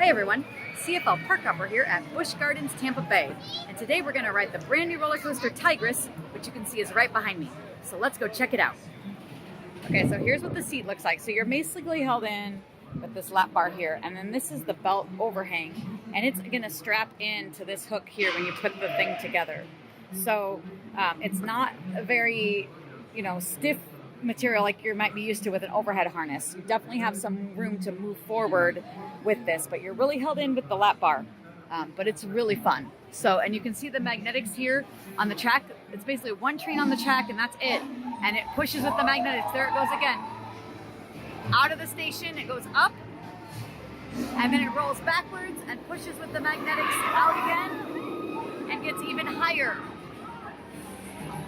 Hey everyone, CFL Park Hopper here at Busch Gardens, Tampa Bay. And today we're going to ride the brand new roller coaster Tigris, which you can see is right behind me. So let's go check it out. Okay, so here's what the seat looks like. So you're basically held in with this lap bar here, and then this is the belt overhang. And it's going to strap into this hook here when you put the thing together. So it's not a very, stiff material like you might be used to with an overhead harness. You definitely have some room to move forward with this, but you're really held in with the lap bar. But it's really fun. So, and you can see the magnetics here on the track. It's basically one train on the track and that's it. And it pushes with the magnetics. There it goes again. Out of the station, it goes up. And then it rolls backwards and pushes with the magnetics out again and gets even higher.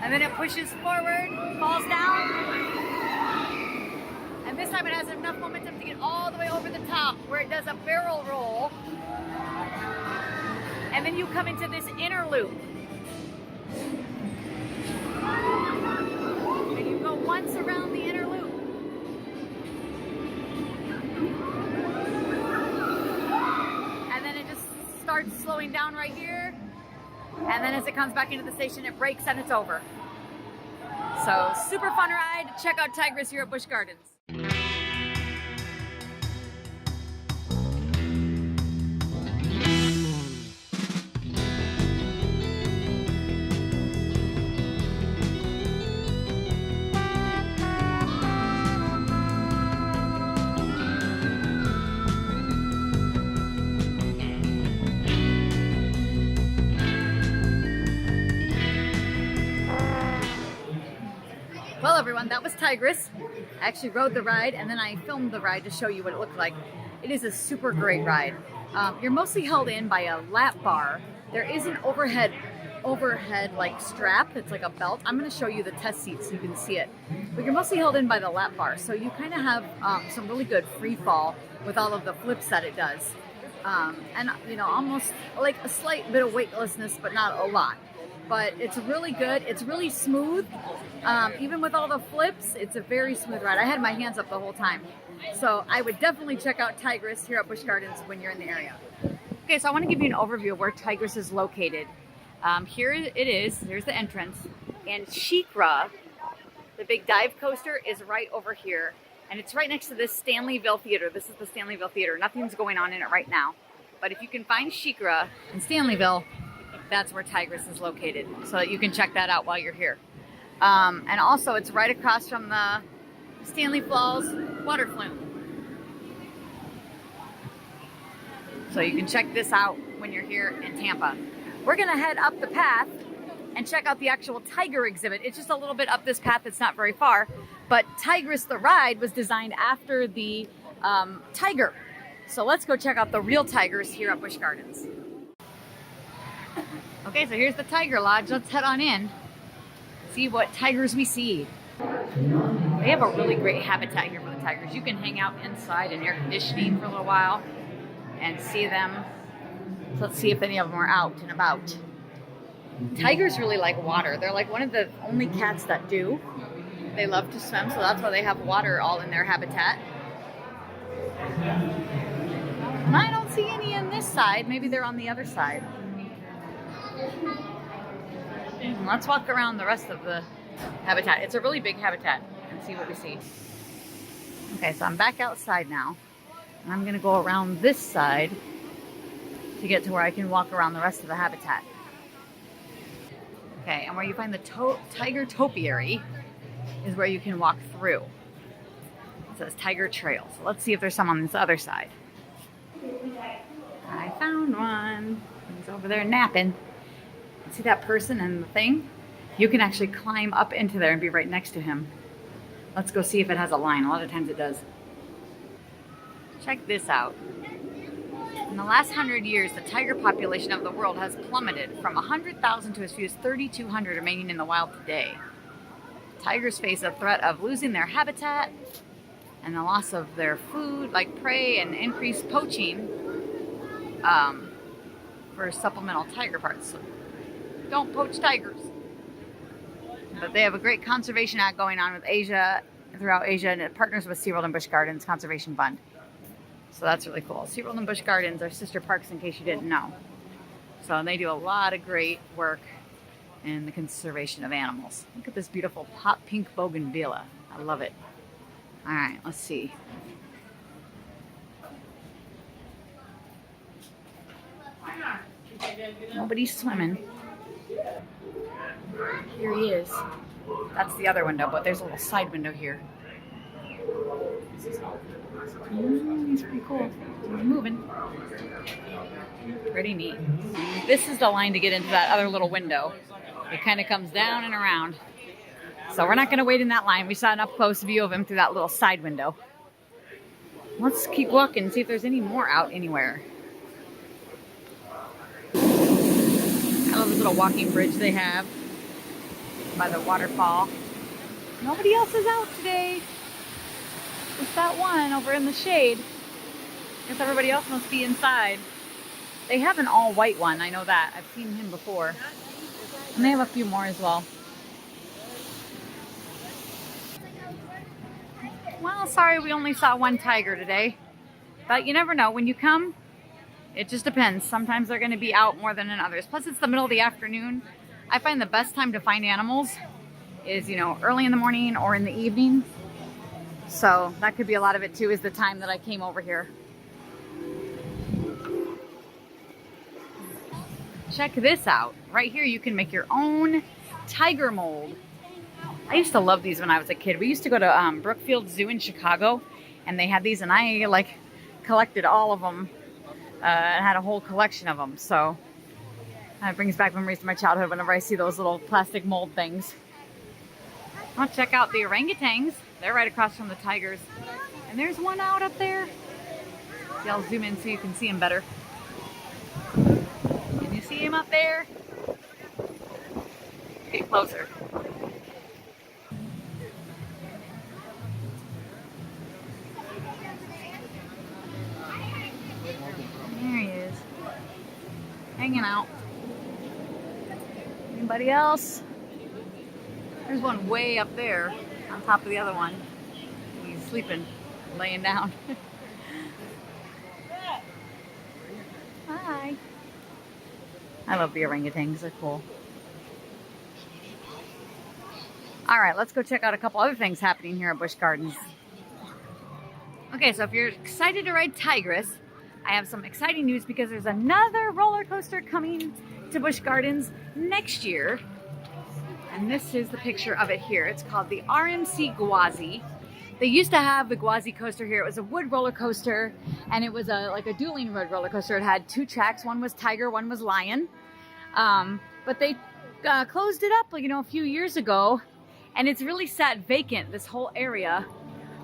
And then it pushes forward, falls down. And this time it has enough momentum to get all the way over the top where it does a barrel roll. And then you come into this inner loop. And you go once around the inner loop. And then it just starts slowing down right here. And then as it comes back into the station, it brakes and it's over. So super fun ride. Check out Tigris here at Busch Gardens. Well everyone, that was Tigris. I actually rode the ride and then I filmed the ride to show you what it looked like. It is a super great ride. You're mostly held in by a lap bar. There is an overhead like strap. It's like a belt. I'm going to show you the test seat so you can see it. But you're mostly held in by the lap bar. So you kind of have some really good free fall with all of the flips that it does. And almost like a slight bit of weightlessness, but not a lot. But it's really good. It's really smooth. Even with all the flips, it's a very smooth ride. I had my hands up the whole time. So I would definitely check out Tigris here at Busch Gardens when you're in the area. Okay, so I want to give you an overview of where Tigris is located. Here it is. Here's the entrance. And SheiKra, the big dive coaster, is right over here. And it's right next to this Stanleyville Theater. This is the Stanleyville Theater. Nothing's going on in it right now. But if you can find SheiKra in Stanleyville, that's where Tigris is located, so that you can check that out while you're here. And also, it's right across from the Stanley Falls water flume. So you can check this out when you're here in Tampa. We're gonna head up the path and check out the actual tiger exhibit. It's just a little bit up this path, it's not very far, but Tigris the ride was designed after the tiger. So let's go check out the real tigers here at Busch Gardens. Okay, so here's the Tiger Lodge. Let's head on in, see what tigers we see. They have a really great habitat here for the tigers. You can hang out inside in air conditioning for a little while and see them. So let's see if any of them are out and about. Tigers really like water. They're like one of the only cats that do. They love to swim, so that's why they have water all in their habitat. And I don't see any on this side. Maybe they're on the other side. Let's walk around the rest of the habitat. It's a really big habitat and see what we see. Okay, so I'm back outside now. And I'm going to go around this side to get to where I can walk around the rest of the habitat. Okay, and where you find the tiger topiary is where you can walk through. It says Tiger Trail. So let's see if there's some on this other side. I found one. He's over there napping. See that person and the thing? You can actually climb up into there and be right next to him. Let's go see if it has a line. A lot of times it does. Check this out. In the last 100 years, the tiger population of the world has plummeted from 100,000 to as few as 3,200 remaining in the wild today. Tigers face a threat of losing their habitat and the loss of their food, like prey, and increased poaching for supplemental tiger parts. So don't poach tigers. But they have a great conservation act going on with Asia, throughout Asia, and it partners with SeaWorld and Busch Gardens Conservation Fund. So that's really cool. SeaWorld and Busch Gardens are sister parks in case you didn't know. So they do a lot of great work in the conservation of animals. Look at this beautiful hot pink bougainvillea. I love it. All right, let's see. Nobody's swimming. Here he is. That's the other window, but there's a little side window here. He's pretty cool. He's moving. Pretty neat. This is the line to get into that other little window. It kind of comes down and around. So we're not going to wait in that line. We saw an up-close view of him through that little side window. Let's keep walking and see if there's any more out anywhere. I love this little walking bridge they have by the waterfall. Nobody else is out today. Just that one over in the shade. Guess everybody else must be inside. They have an all-white one, I know that. I've seen him before. And they have a few more as well. Well, sorry we only saw one tiger today. But you never know. When you come, it just depends. Sometimes they're going to be out more than in others. Plus, it's the middle of the afternoon. I find the best time to find animals is, you know, early in the morning or in the evening. So that could be a lot of it too, is the time that I came over here. Check this out. Right here you can make your own tiger mold. I used to love these when I was a kid. We used to go to Brookfield Zoo in Chicago, and they had these, and I like collected all of them and had a whole collection of them. So it brings back memories to my childhood whenever I see those little plastic mold things. I'll check out the orangutans. They're right across from the tigers. And there's one out up there. See, I'll zoom in so you can see him better. Can you see him up there? Get closer. There he is. Hanging out. Anybody else? There's one way up there on top of the other one. He's sleeping, laying down. Hi. I love the orangutans. They're cool. All right, let's go check out a couple other things happening here at Busch Gardens. Okay, so if you're excited to ride Tigris, I have some exciting news because there's another roller coaster coming to Busch Gardens next year. And this is the picture of it here. It's called the RMC Gwazi. They used to have the Gwazi coaster here. It was a wood roller coaster, and it was like a dueling wood roller coaster. It had two tracks. One was tiger, one was lion. But they closed it up, you know, a few years ago, and it's really sat vacant, this whole area.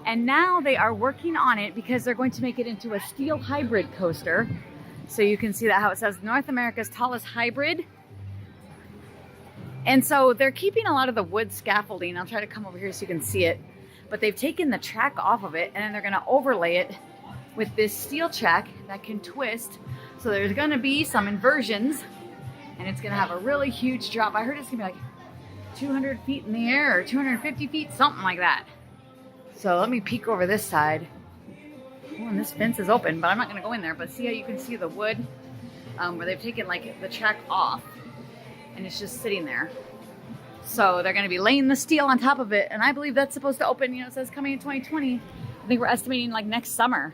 And now they are working on it because they're going to make it into a steel hybrid coaster. So you can see that how it says North America's tallest hybrid. And so they're keeping a lot of the wood scaffolding. I'll try to come over here so you can see it. But they've taken the track off of it, and then they're going to overlay it with this steel track that can twist. So there's going to be some inversions, and it's going to have a really huge drop. I heard it's going to be like 200 feet in the air or 250 feet, something like that. So let me peek over this side. Oh, and this fence is open, but I'm not going to go in there. But see how you can see the wood where they've taken like the track off. And it's just sitting there. So they're going to be laying the steel on top of it. And I believe that's supposed to open, you know, it says coming in 2020. I think we're estimating like next summer.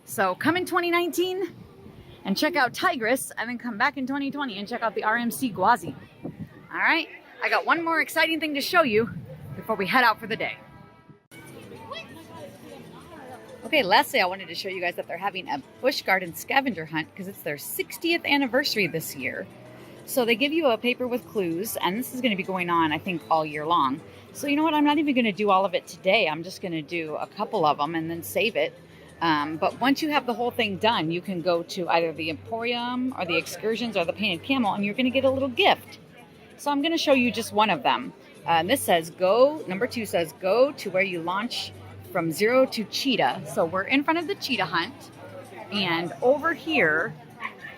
So come in 2019 and check out Tigris, and then come back in 2020 and check out the RMC Gwazi. All right, I got one more exciting thing to show you before we head out for the day. Okay, lastly, I wanted to show you guys that they're having a Busch Gardens scavenger hunt because it's their 60th anniversary this year. So they give you a paper with clues, and this is going to be going on, I think, all year long. So you know what? I'm not even going to do all of it today. I'm just going to do a couple of them and then save it. But once you have the whole thing done, you can go to either the Emporium or the Excursions or the Painted Camel, and you're going to get a little gift. So I'm going to show you just one of them. This says number 2 says, go to where you launch from zero to cheetah. So we're in front of the cheetah hunt, and over here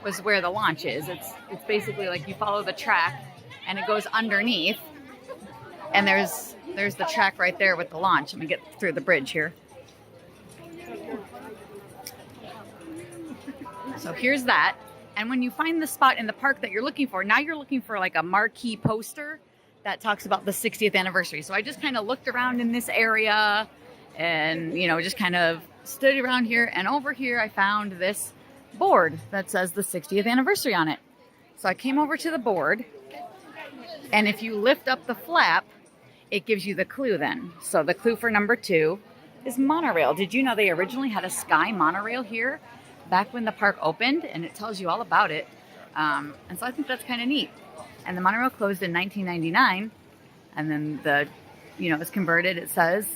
was where the launch is. It's basically like you follow the track and it goes underneath, and there's the track right there with the launch. Let me get through the bridge here. So here's that. And when you find the spot in the park that you're looking for, now you're looking for like a marquee poster that talks about the 60th anniversary. So I just kind of looked around in this area and, you know, just kind of stood around here. And over here, I found this board that says the 60th anniversary on it. So I came over to the board, and if you lift up the flap, it gives you the clue then. So the clue for number 2 is monorail. Did you know they originally had a sky monorail here back when the park opened? And it tells you all about it. And so I think that's kind of neat. And the monorail closed in 1999. And then it was converted, it says,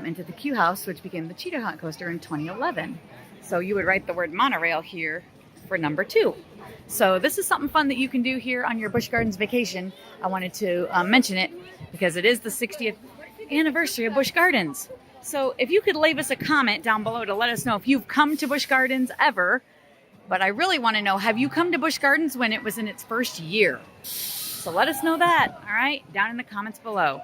into the Q House, which became the Cheetah Hunt Coaster in 2011. So you would write the word monorail here for number 2. So this is something fun that you can do here on your Busch Gardens vacation. I wanted to mention it because it is the 60th anniversary of Busch Gardens. So if you could leave us a comment down below to let us know if you've come to Busch Gardens ever. But I really want to know, have you come to Busch Gardens when it was in its first year? So let us know that, all right, down in the comments below.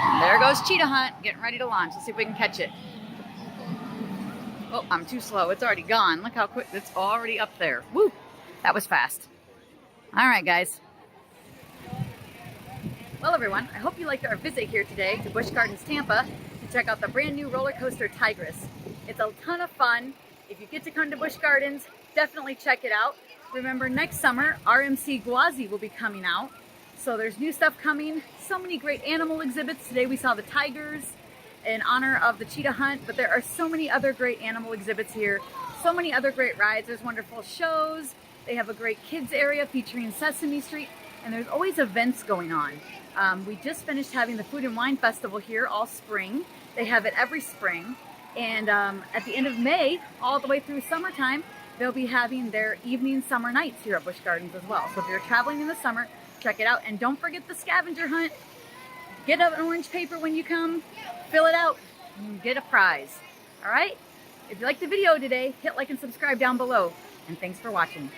And there goes Cheetah Hunt, getting ready to launch. Let's see if we can catch it. Oh, I'm too slow. It's already gone. Look how quick. It's already up there. Woo! That was fast. All right, guys. Well, everyone, I hope you liked our visit here today to Busch Gardens, Tampa to check out the brand new roller coaster Tigris. It's a ton of fun. If you get to come to Busch Gardens, definitely check it out. Remember, next summer, RMC Gwazi will be coming out. So there's new stuff coming. So many great animal exhibits. Today we saw the tigers in honor of the Cheetah Hunt, but there are so many other great animal exhibits here, so many other great rides. There's wonderful shows. They have a great kids area featuring Sesame Street, and there's always events going on. We just finished having the Food and Wine Festival here all spring. They have it every spring, and at the end of May, all the way through summertime, they'll be having their evening summer nights here at Busch Gardens as well. So if you're traveling in the summer, check it out, and don't forget the scavenger hunt. Get an orange paper when you come, fill it out, and get a prize. All right? If you liked the video today, hit like and subscribe down below. And thanks for watching.